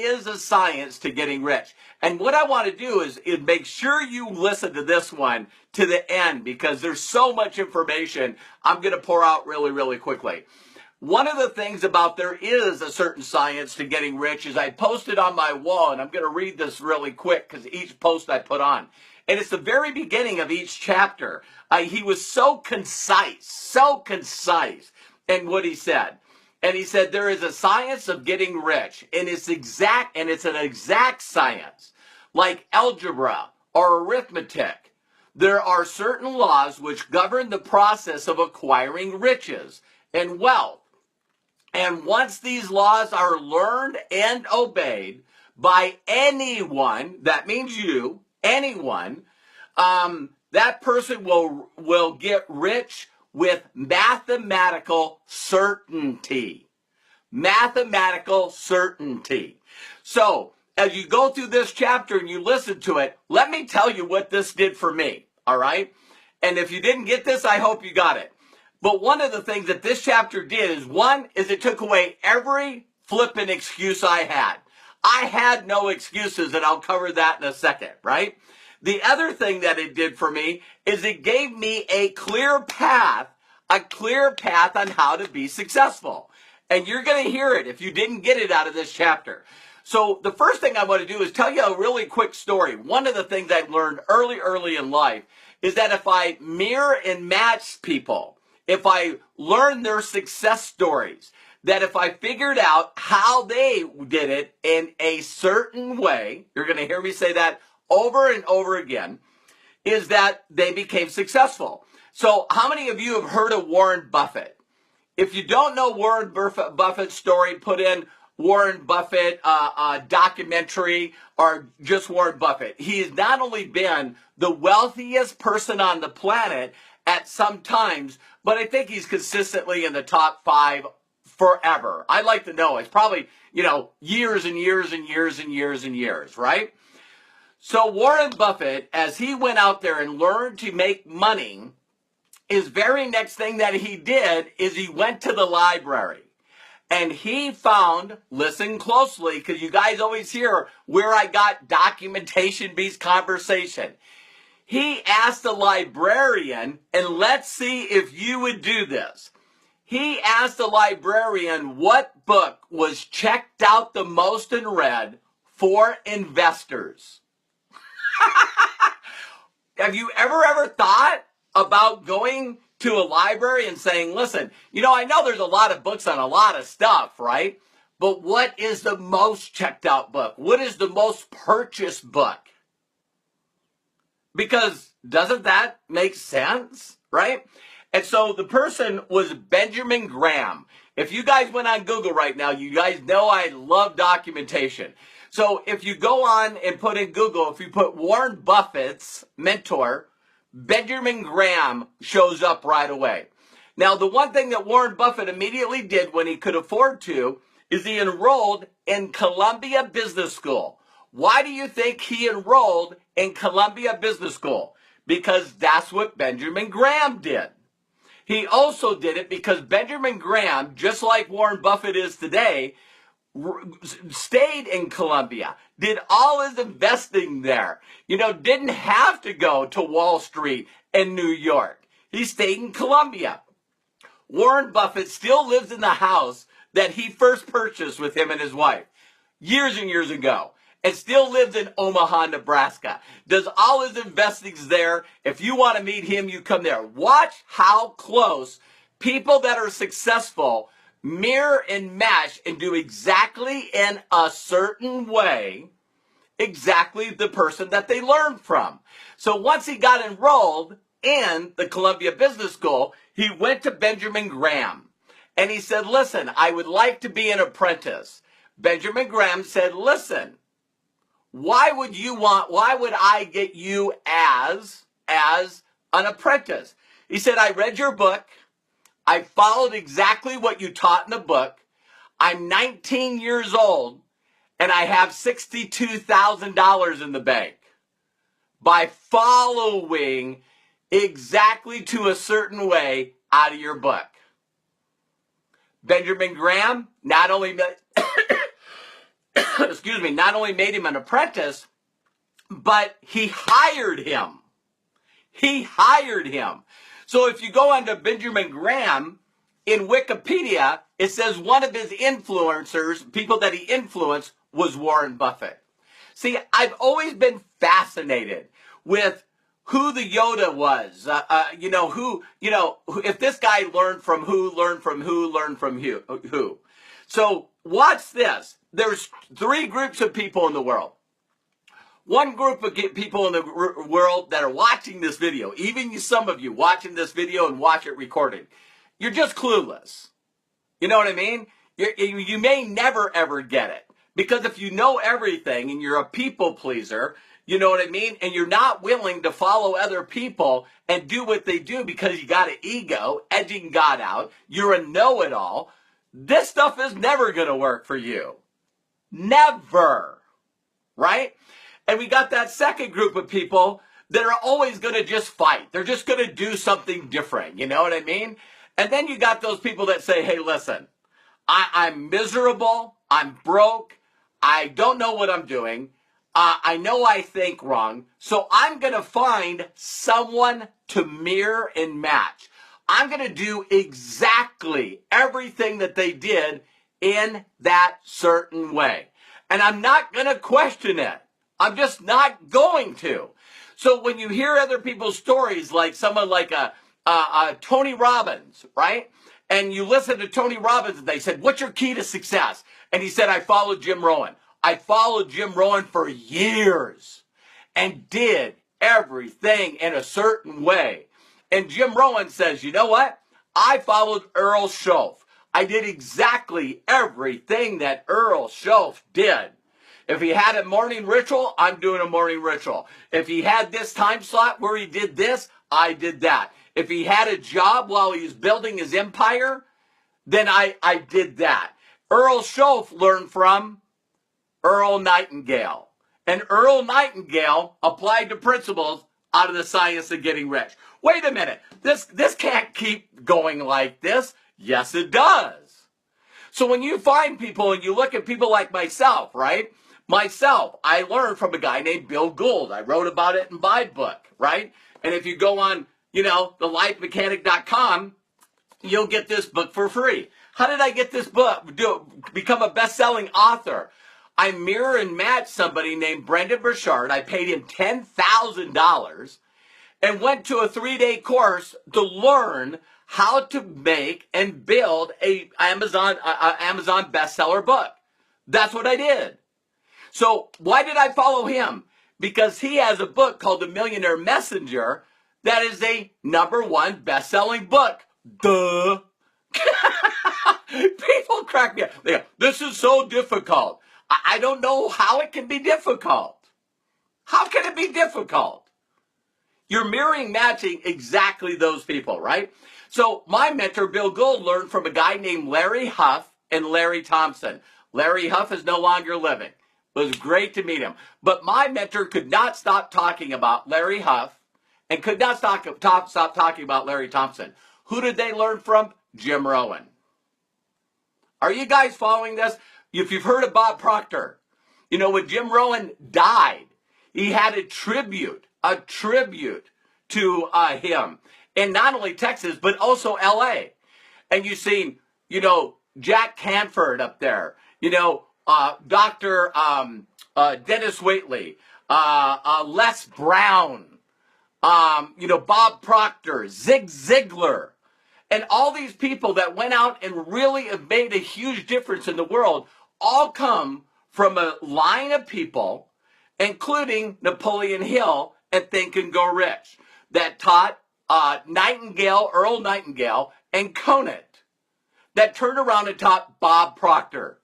is a science to getting rich. And what I want to do is make sure you listen to this one to the end, because there's so much information I'm going to pour out really, really quickly. One of the things about there is a certain science to getting rich is I posted on my wall, and I'm going to read this really quick because each post I put on. And it's the very beginning of each chapter. He was so concise in what he said. And he said, there is a science of getting rich, and it's an exact science, like algebra or arithmetic. There are certain laws which govern the process of acquiring riches and wealth. And once these laws are learned and obeyed by anyone, that means you, anyone, that person will get rich with mathematical certainty. Mathematical certainty. So, as you go through this chapter and you listen to it, let me tell you what this did for me, all right? And if you didn't get this, I hope you got it. But one of the things that this chapter did is it took away every flippin' excuse I had. I had no excuses, and I'll cover that in a second, right? The other thing that it did for me is it gave me a clear path on how to be successful. And you're going to hear it if you didn't get it out of this chapter. So the first thing I want to do is tell you a really quick story. One of the things I learned early in life is that if I mirror and match people, if I learn their success stories, that if I figured out how they did it in a certain way, you're going to hear me say that over and over again, is that they became successful. So how many of you have heard of Warren Buffett? If you don't know Warren Buffett's story, put in Warren Buffett documentary or just Warren Buffett. He has not only been the wealthiest person on the planet at some times, but I think he's consistently in the top 5 forever. I'd like to know. It's probably, years and years and years and years and years, right? So Warren Buffett, as he went out there and learned to make money, his very next thing that he did is he went to the library. And he found, listen closely, because you guys always hear where I got documentation beats conversation. He asked the librarian, and let's see if you would do this. He asked the librarian what book was checked out the most and read for investors. Have you ever thought about going to a library and saying, listen, I know there's a lot of books on a lot of stuff, right? But what is the most checked out book? What is the most purchased book? Because doesn't that make sense, right? And so the person was Benjamin Graham. If you guys went on Google right now, you guys know I love documentation. So if you go on and put in Google, if you put Warren Buffett's mentor, Benjamin Graham shows up right away. Now, the one thing that Warren Buffett immediately did when he could afford to is he enrolled in Columbia Business School. Why do you think he enrolled in Columbia Business School? Because that's what Benjamin Graham did. He also did it because Benjamin Graham, just like Warren Buffett is today, stayed in Columbia, did all his investing there, didn't have to go to Wall Street in New York. He stayed in Columbia. Warren Buffett still lives in the house that he first purchased with him and his wife years and years ago, and still lives in Omaha, Nebraska. Does all his investings there. If you want to meet him, you come there. Watch how close people that are successful mirror and match and do exactly in a certain way, exactly the person that they learned from. So once he got enrolled in the Columbia Business School, he went to Benjamin Graham and he said, listen, I would like to be an apprentice. Benjamin Graham said, listen, why would I get you as an apprentice? He said, I read your book. I followed exactly what you taught in the book. I'm 19 years old and I have $62,000 in the bank by following exactly to a certain way out of your book. Benjamin Graham not only met excuse me, not only made him an apprentice, but he hired him. He hired him. So if you go onto Benjamin Graham in Wikipedia, it says one of his influencers, people that he influenced, was Warren Buffett. See, I've always been fascinated with who the Yoda was. If this guy learned from who, learned from who, learned from who. So watch this. There's three groups of people in the world. One group of people in the world that are watching this video, even some of you watching this video and watch it recorded, you're just clueless. You know what I mean? You may never, ever get it. Because if you know everything and you're a people pleaser, you know what I mean? And you're not willing to follow other people and do what they do because you got an ego, edging God out, you're a know-it-all, this stuff is never going to work for you. Never. Right? And we got that second group of people that are always going to just fight. They're just going to do something different. You know what I mean? And then you got those people that say, hey, listen, I'm miserable. I'm broke. I don't know what I'm doing. I know I think wrong. So I'm going to find someone to mirror and match. I'm going to do exactly everything that they did in that certain way. And I'm not going to question it. I'm just not going to. So when you hear other people's stories, like someone like Tony Robbins, right? And you listen to Tony Robbins and they said, what's your key to success? And he said, I followed Jim Rohn. I followed Jim Rohn for years and did everything in a certain way. And Jim Rohn says, you know what? I followed Earl Schoaf. I did exactly everything that Earl Schoaf did. If he had a morning ritual, I'm doing a morning ritual. If he had this time slot where he did this, I did that. If he had a job while he was building his empire, then I did that. Earl Schoaf learned from Earl Nightingale. And Earl Nightingale applied the principles out of the science of getting rich. Wait a minute. This can't keep going like this. Yes, it does. So when you find people and you look at people like myself, right? Myself, I learned from a guy named Bill Gould. I wrote about it in my book, right? And if you go on, thelifemechanic.com, you'll get this book for free. How did I get this book? Become a best-selling author? I mirror and match somebody named Brendan Burchard. I paid him $10,000 and went to a 3-day course to learn how to make and build a Amazon bestseller book. That's what I did. So why did I follow him? Because he has a book called The Millionaire Messenger that is a #1 best-selling book. Duh. People crack me up. They go, this is so difficult. I don't know how it can be difficult. How can it be difficult? You're mirroring, matching exactly those people, right? So my mentor, Bill Gould, learned from a guy named Larry Huff and Larry Thompson. Larry Huff is no longer living. It was great to meet him. But my mentor could not stop talking about Larry Huff and could not stop talking about Larry Thompson. Who did they learn from? Jim Rohn. Are you guys following this? If you've heard of Bob Proctor, when Jim Rohn died, he had a tribute to him in not only Texas, but also L.A. And you've seen, Jack Canford up there, Dr. Dennis Waitley, Les Brown, Bob Proctor, Zig Ziglar, and all these people that went out and really have made a huge difference in the world all come from a line of people, including Napoleon Hill and Think and Go Rich, that taught Earl Nightingale and Conant, that turned around and taught Bob Proctor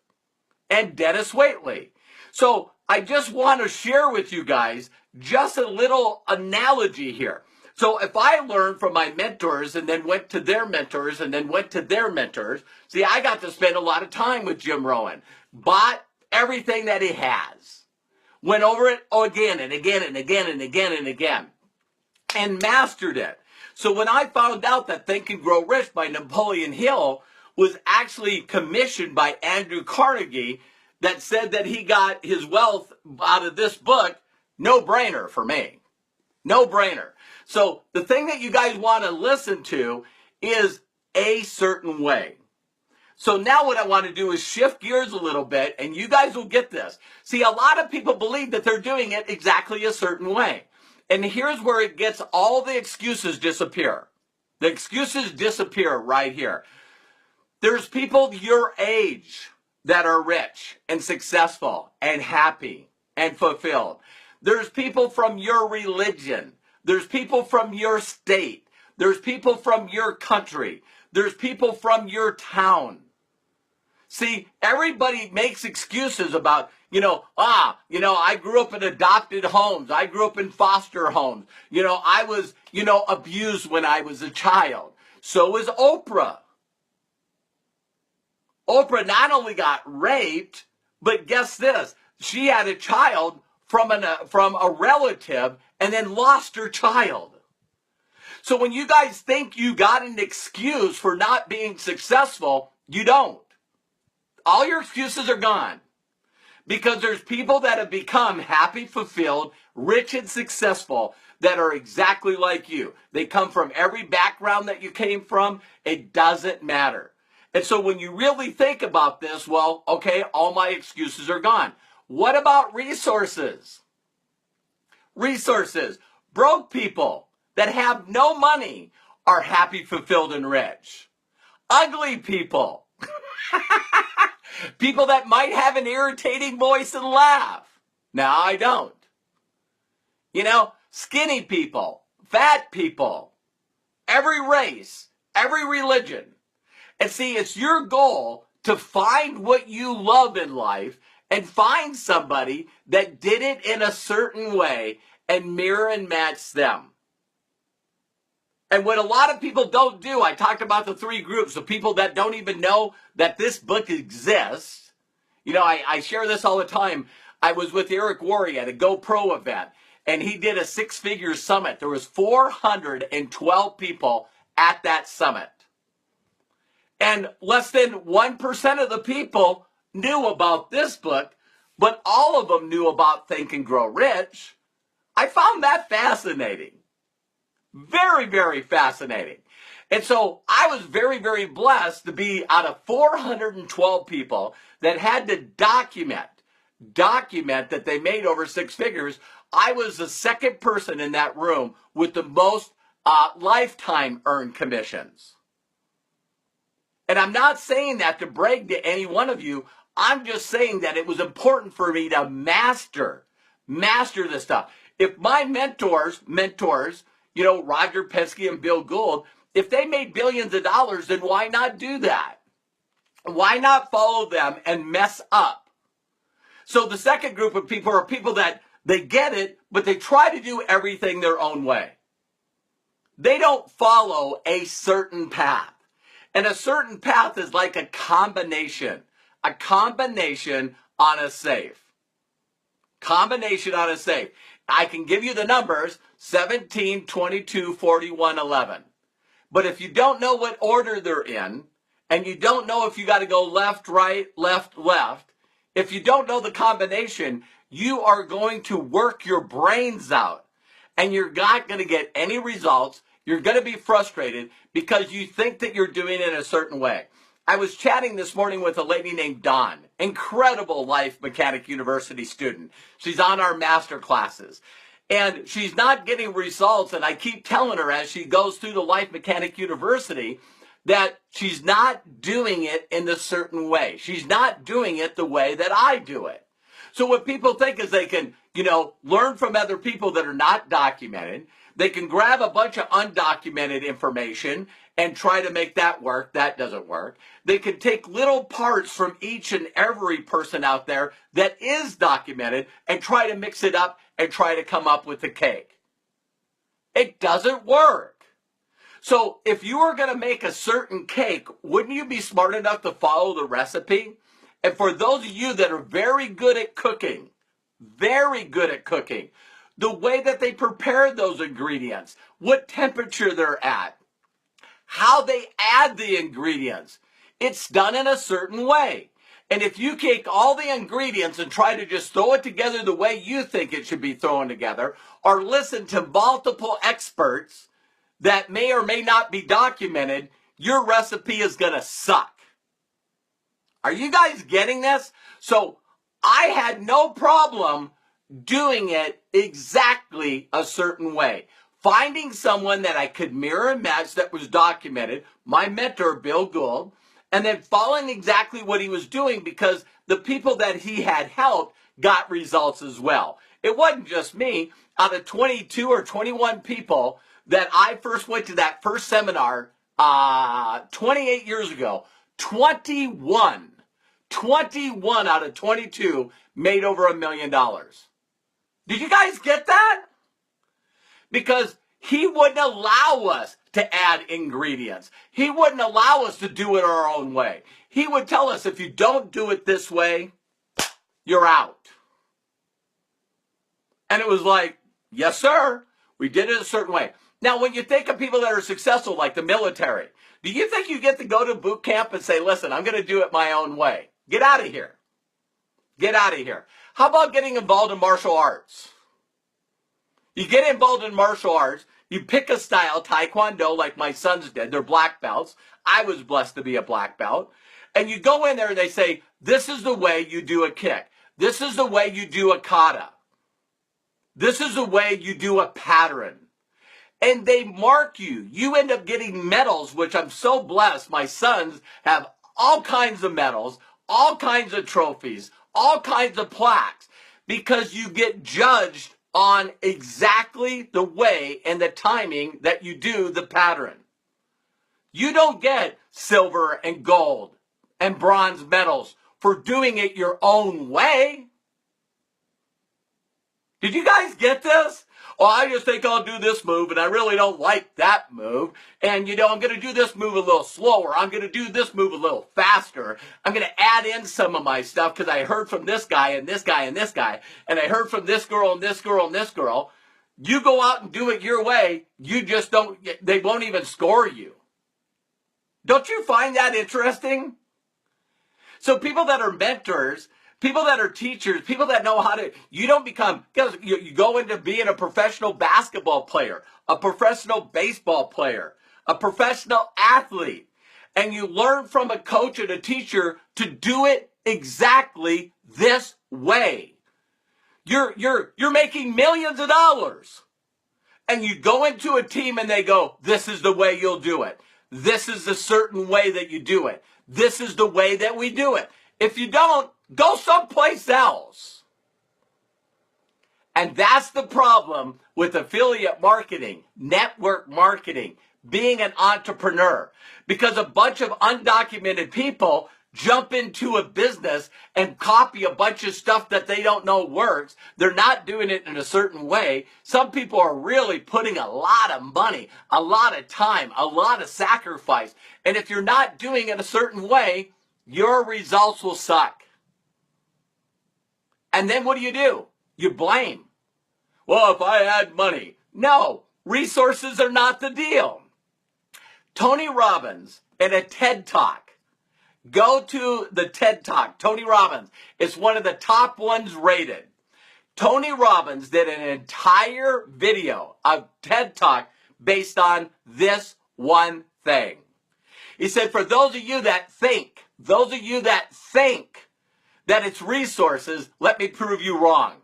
and Dennis Waitley. So I just want to share with you guys just a little analogy here. So if I learned from my mentors and then went to their mentors and then went to their mentors, see, I got to spend a lot of time with Jim Rohn, bought everything that he has, went over it again and again and again and again and again, and mastered it. So when I found out that Think and Grow Rich by Napoleon Hill was actually commissioned by Andrew Carnegie, that said that he got his wealth out of this book, no brainer for me. No brainer. So the thing that you guys want to listen to is a certain way. So now what I want to do is shift gears a little bit, and you guys will get this. See, a lot of people believe that they're doing it exactly a certain way. And here's where it gets, all the excuses disappear. The excuses disappear right here. There's people your age that are rich and successful and happy and fulfilled. There's people from your religion. There's people from your state. There's people from your country. There's people from your town. See, everybody makes excuses about, I grew up in adopted homes. I grew up in foster homes. I was, abused when I was a child. So is Oprah. Oprah not only got raped, but guess this, she had a child from a relative and then lost her child. So when you guys think you got an excuse for not being successful, you don't. All your excuses are gone. Because there's people that have become happy, fulfilled, rich, and successful that are exactly like you. They come from every background that you came from. It doesn't matter. And so when you really think about this, well, okay, all my excuses are gone. What about resources? Resources. Broke people that have no money are happy, fulfilled, and rich. Ugly people. People that might have an irritating voice and laugh. Now I don't. Skinny people, fat people, every race, every religion. And see, it's your goal to find what you love in life and find somebody that did it in a certain way and mirror and match them. And what a lot of people don't do, I talked about the three groups of people that don't even know that this book exists. I share this all the time. I was with Eric Worre at a GoPro event, and he did a six-figure summit. There was 412 people at that summit. And less than 1% of the people knew about this book, but all of them knew about Think and Grow Rich. I found that fascinating. Very, very fascinating. And so I was very, very blessed to be out of 412 people that had to document that they made over six figures. I was the second person in that room with the most lifetime earned commissions. And I'm not saying that to brag to any one of you. I'm just saying that it was important for me to master this stuff. If my mentors, Roger Penske and Bill Gould, if they made billions of dollars, then why not do that? Why not follow them and mess up? So the second group of people are people that they get it, but they try to do everything their own way. They don't follow a certain path. And a certain path is like a combination on a safe. Combination on a safe. I can give you the numbers, 17, 22, 41, 11. But if you don't know what order they're in, and you don't know if you got to go left, right, left, left, if you don't know the combination, you are going to work your brains out. And you're not going to get any results. You're going to be frustrated because you think that you're doing it a certain way. I was chatting this morning with a lady named Dawn, incredible Life Mechanic University student. She's on our master classes. And she's not getting results, and I keep telling her as she goes through the Life Mechanic University that she's not doing it in a certain way. She's not doing it the way that I do it. So what people think is they can, learn from other people that are not documented. They can grab a bunch of undocumented information and try to make that work. That doesn't work. They can take little parts from each and every person out there that is documented and try to mix it up and try to come up with a cake. It doesn't work. So if you were going to make a certain cake, wouldn't you be smart enough to follow the recipe? And for those of you that are very good at cooking, the way that they prepare those ingredients, what temperature they're at, how they add the ingredients, it's done in a certain way. And if you take all the ingredients and try to just throw it together the way you think it should be thrown together, or listen to multiple experts that may or may not be documented, your recipe is going to suck. Are you guys getting this? So I had no problem doing it exactly a certain way. Finding someone that I could mirror and match that was documented, my mentor, Bill Gould, and then following exactly what he was doing, because the people that he had helped got results as well. It wasn't just me. Out of 22 or 21 people that I first went to that first seminar 28 years ago, 21 out of 22 made over $1 million. Did you guys get that? Because he wouldn't allow us to add ingredients. He wouldn't allow us to do it our own way. He would tell us, if you don't do it this way, you're out. And it was like, yes, sir. We did it a certain way. Now, when you think of people that are successful, like the military, do you think you get to go to boot camp and say, listen, I'm going to do it my own way? Get out of here. Get out of here. How about getting involved in martial arts? You get involved in martial arts, you pick a style, Taekwondo, like my sons did. They're black belts. I was blessed to be a black belt. And you go in there and they say, this is the way you do a kick. This is the way you do a kata. This is the way you do a pattern. And they mark you. You end up getting medals, which I'm so blessed. My sons have all kinds of medals, all kinds of trophies, all kinds of plaques, because you get judged on exactly the way and the timing that you do the pattern. You don't get silver and gold and bronze medals for doing it your own way. Did you guys get this? Oh, I just think I'll do this move, and I really don't like that move. And, I'm going to do this move a little slower. I'm going to do this move a little faster. I'm going to add in some of my stuff because I heard from this guy and this guy and this guy. And I heard from this girl and this girl and this girl. You go out and do it your way. You just don't, they won't even score you. Don't you find that interesting? So people that are mentors, people that are teachers, people that know how to, you don't become, because you go into being a professional basketball player, a professional baseball player, a professional athlete, and you learn from a coach and a teacher to do it exactly this way. You're making millions of dollars. And you go into a team and they go, this is the way you'll do it. This is the certain way that you do it. This is the way that we do it. If you don't, go someplace else. And that's the problem with affiliate marketing, network marketing, being an entrepreneur. Because a bunch of undocumented people jump into a business and copy a bunch of stuff that they don't know works. They're not doing it in a certain way. Some people are really putting a lot of money, a lot of time, a lot of sacrifice. And if you're not doing it a certain way, your results will suck. And then what do? You blame. Well, if I had money. No, resources are not the deal. Tony Robbins in a TED Talk. Go to the TED Talk. Tony Robbins is one of the top ones rated. Tony Robbins did an entire video of TED Talk based on this one thing. He said, for those of you that think that it's resources, let me prove you wrong.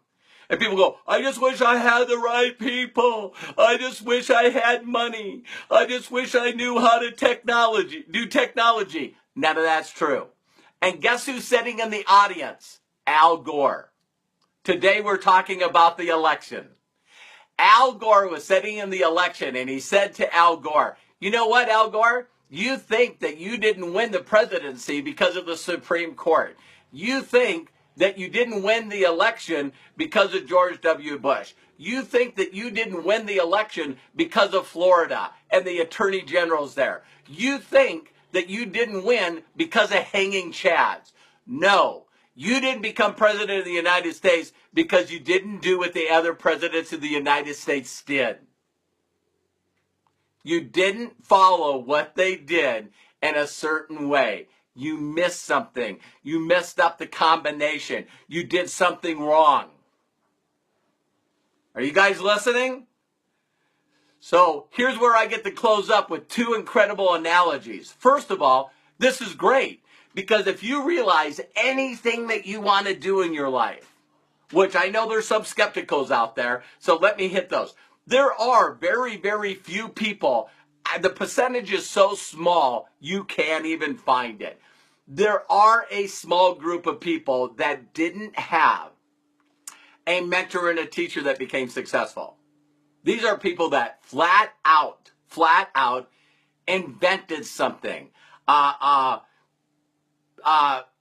And people go, I just wish I had the right people. I just wish I had money. I just wish I knew how to do technology. None of that's true. And guess who's sitting in the audience? Al Gore. Today we're talking about the election. Al Gore was sitting in the election and he said to Al Gore, you know what, Al Gore? You think that you didn't win the presidency because of the Supreme Court. You think that you didn't win the election because of George W. Bush. You think that you didn't win the election because of Florida and the attorney generals there. You think that you didn't win because of hanging chads. No, you didn't become president of the United States because you didn't do what the other presidents of the United States did. You didn't follow what they did in a certain way. You missed something. You messed up the combination. You did something wrong. Are you guys listening? So here's where I get to close up with two incredible analogies. First of all, this is great because if you realize anything that you want to do in your life, which I know there's some skepticals out there, so let me hit those. There are very, very few people. The percentage is so small, you can't even find it. There are a small group of people that didn't have a mentor and a teacher that became successful. These are people that flat out invented something,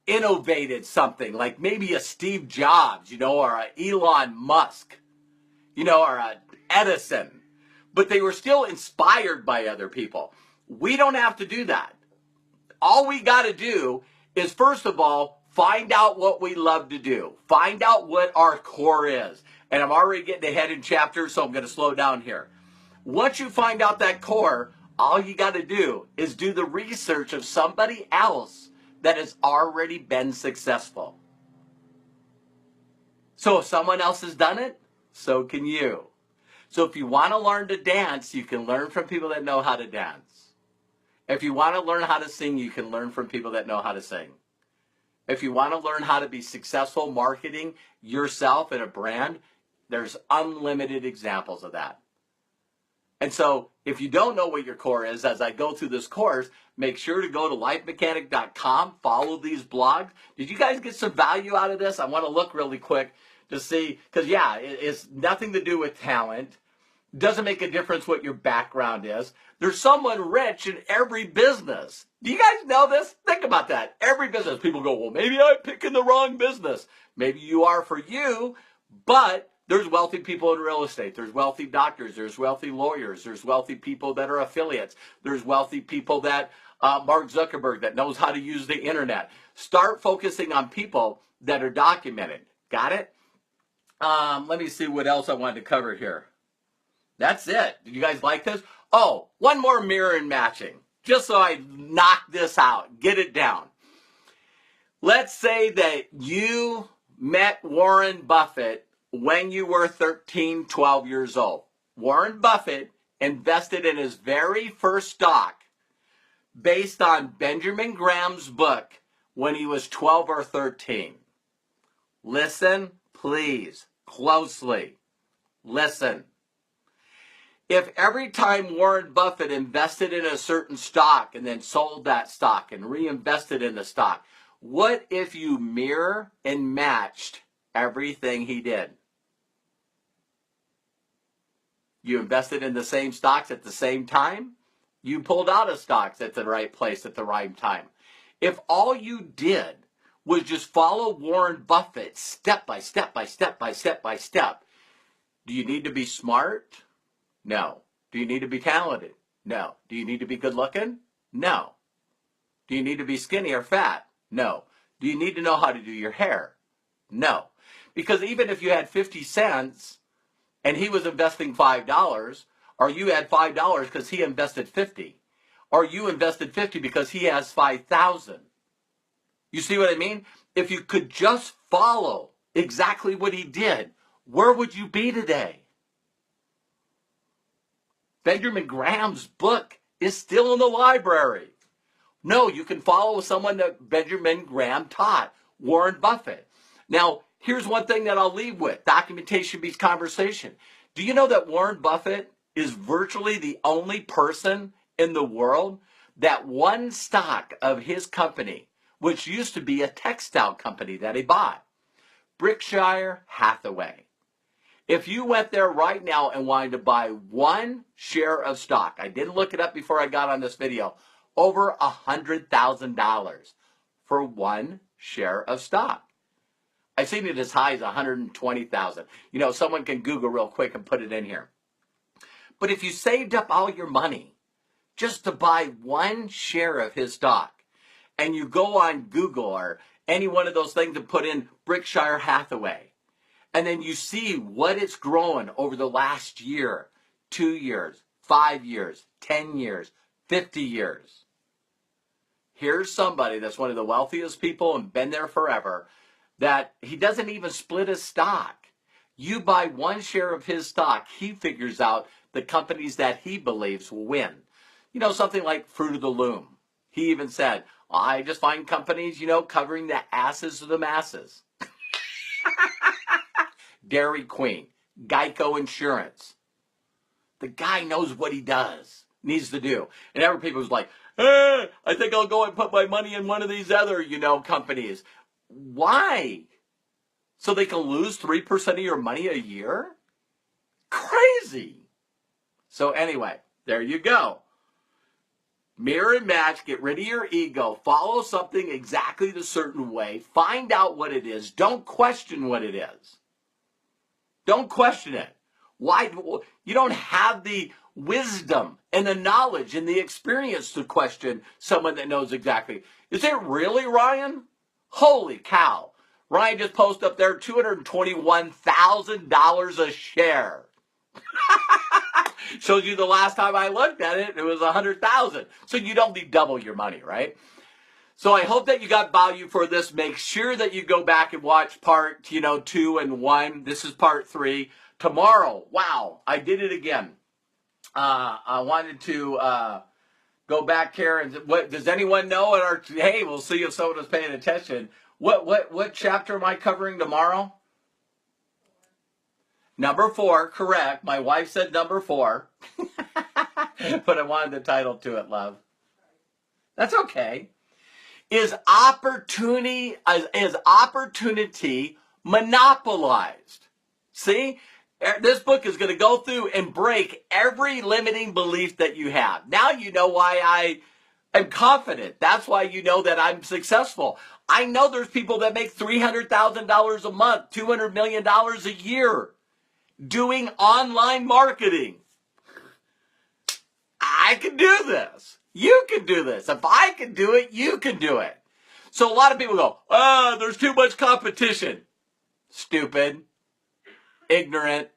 innovated something, like maybe a Steve Jobs, or a Elon Musk, or a Edison. But they were still inspired by other people. We don't have to do that. All we got to do is, first of all, find out what we love to do. Find out what our core is. And I'm already getting ahead in chapters, so I'm going to slow down here. Once you find out that core, all you got to do is do the research of somebody else that has already been successful. So if someone else has done it, so can you. So if you want to learn to dance, you can learn from people that know how to dance. If you want to learn how to sing, you can learn from people that know how to sing. If you want to learn how to be successful marketing yourself and a brand, there's unlimited examples of that. And so if you don't know what your core is, as I go through this course, make sure to go to lifemechanic.com, follow these blogs. Did you guys get some value out of this? I want to look really quick to see, because it's nothing to do with talent. Doesn't make a difference what your background is. There's someone rich in every business. Do you guys know this? Think about that. Every business. People go, well, maybe I'm picking the wrong business. Maybe you are for you, but there's wealthy people in real estate. There's wealthy doctors. There's wealthy lawyers. There's wealthy people that are affiliates. There's wealthy people that, Mark Zuckerberg, that knows how to use the internet. Start focusing on people that are documented. Got it? Let me see what else I wanted to cover here. That's it. Did you guys like this? Oh, one more mirror and matching. Just so I knock this out. Get it down. Let's say that you met Warren Buffett when you were 13, 12 years old. Warren Buffett invested in his very first stock based on Benjamin Graham's book when he was 12 or 13. Listen, please, closely. Listen. If every time Warren Buffett invested in a certain stock and then sold that stock and reinvested in the stock, what if you mirror and matched everything he did? You invested in the same stocks at the same time. You pulled out of stocks at the right place at the right time. If all you did was just follow Warren Buffett step by step by step by step by step, do you need to be smart? No. Do you need to be talented? No. Do you need to be good looking? No. Do you need to be skinny or fat? No. Do you need to know how to do your hair? No. Because even if you had 50 cents and he was investing $5, or you had $5 because he invested 50, or you invested 50 because he has 5,000. You see what I mean? If you could just follow exactly what he did, where would you be today? Benjamin Graham's book is still in the library. No, you can follow someone that Benjamin Graham taught, Warren Buffett. Now, here's one thing that I'll leave with. Documentation beats conversation. Do you know that Warren Buffett is virtually the only person in the world that one stock of his company, which used to be a textile company that he bought, Berkshire Hathaway. If you went there right now and wanted to buy one share of stock, I didn't look it up before I got on this video, over $100,000 for one share of stock. I've seen it as high as $120,000. Someone can Google real quick and put it in here. But if you saved up all your money just to buy one share of his stock, and you go on Google or any one of those things and put in Berkshire Hathaway, and then you see what it's grown over the last year, 2 years, 5 years, 10 years, 50 years. Here's somebody that's one of the wealthiest people and been there forever, that he doesn't even split his stock. You buy one share of his stock, he figures out the companies that he believes will win. You know, something like Fruit of the Loom. He even said, I just find companies, covering the asses of the masses. Dairy Queen, Geico Insurance. The guy knows what he does, needs to do. And every people was like, I think I'll go and put my money in one of these other, companies. Why? So they can lose 3% of your money a year? Crazy. So anyway, there you go. Mirror and match, get rid of your ego, follow something exactly the certain way, find out what it is, don't question what it is. Don't question it. Why? You don't have the wisdom and the knowledge and the experience to question someone that knows exactly. Is it really, Ryan? Holy cow. Ryan just posted up there $221,000 a share. Shows you the last time I looked at it, it was $100,000. So you don't need double your money, right? So I hope that you got value for this. Make sure that you go back and watch part, 2 and 1. This is part 3. Tomorrow, wow, I did it again. I wanted to go back here and what does anyone know at our? Hey, we'll see if someone is paying attention. What chapter am I covering tomorrow? Number 4, correct. My wife said number 4, but I wanted the title to it, love. That's okay. Is opportunity monopolized? See, this book is going to go through and break every limiting belief that you have. Now you know why I am confident. That's why you know that I'm successful. I know there's people that make $300,000 a month, $200 million a year doing online marketing. I can do this. You can do this. If I can do it, you can do it. So a lot of people go, there's too much competition. Stupid. Ignorant.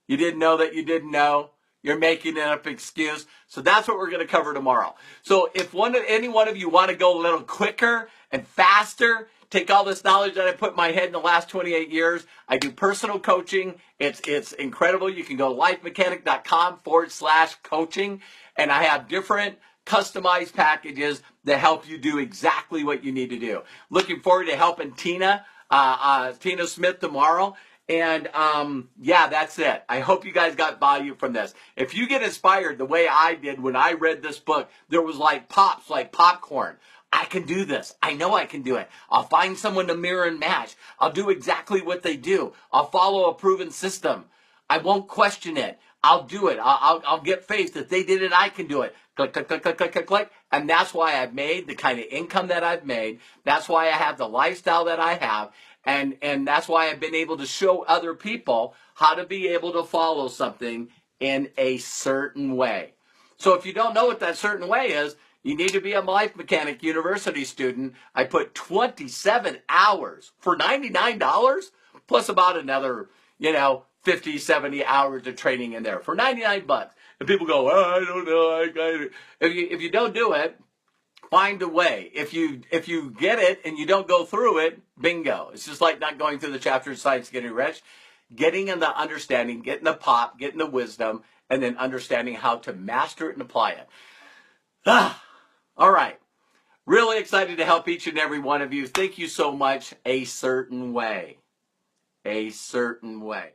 You didn't know that you didn't know. You're making an up excuse. So that's what we're going to cover tomorrow. So if any one of you want to go a little quicker and faster, take all this knowledge that I put in my head in the last 28 years. I do personal coaching. It's incredible. You can go lifemechanic.com/coaching. And I have different customized packages that help you do exactly what you need to do. Looking forward to helping Tina Smith tomorrow. And yeah, that's it. I hope you guys got value from this. If you get inspired the way I did when I read this book, there was like pops, like popcorn. I can do this. I know I can do it. I'll find someone to mirror and match. I'll do exactly what they do. I'll follow a proven system. I won't question it. I'll do it. I'll get faith. If they did it, I can do it. Click, click, click, click, click, click, click. And that's why I've made the kind of income that I've made. That's why I have the lifestyle that I have. And that's why I've been able to show other people how to be able to follow something in a certain way. So if you don't know what that certain way is, you need to be a Life Mechanic University student. I put 27 hours for $99 plus about another, 50, 70 hours of training in there for $99. And people go, I don't know. If you don't do it, find a way. If you get it and you don't go through it, bingo. It's just like not going through the chapter of Science Getting Rich. Getting in the understanding, getting the pop, getting the wisdom, and then understanding how to master it and apply it. All right. Really excited to help each and every one of you. Thank you so much. A certain way. A certain way.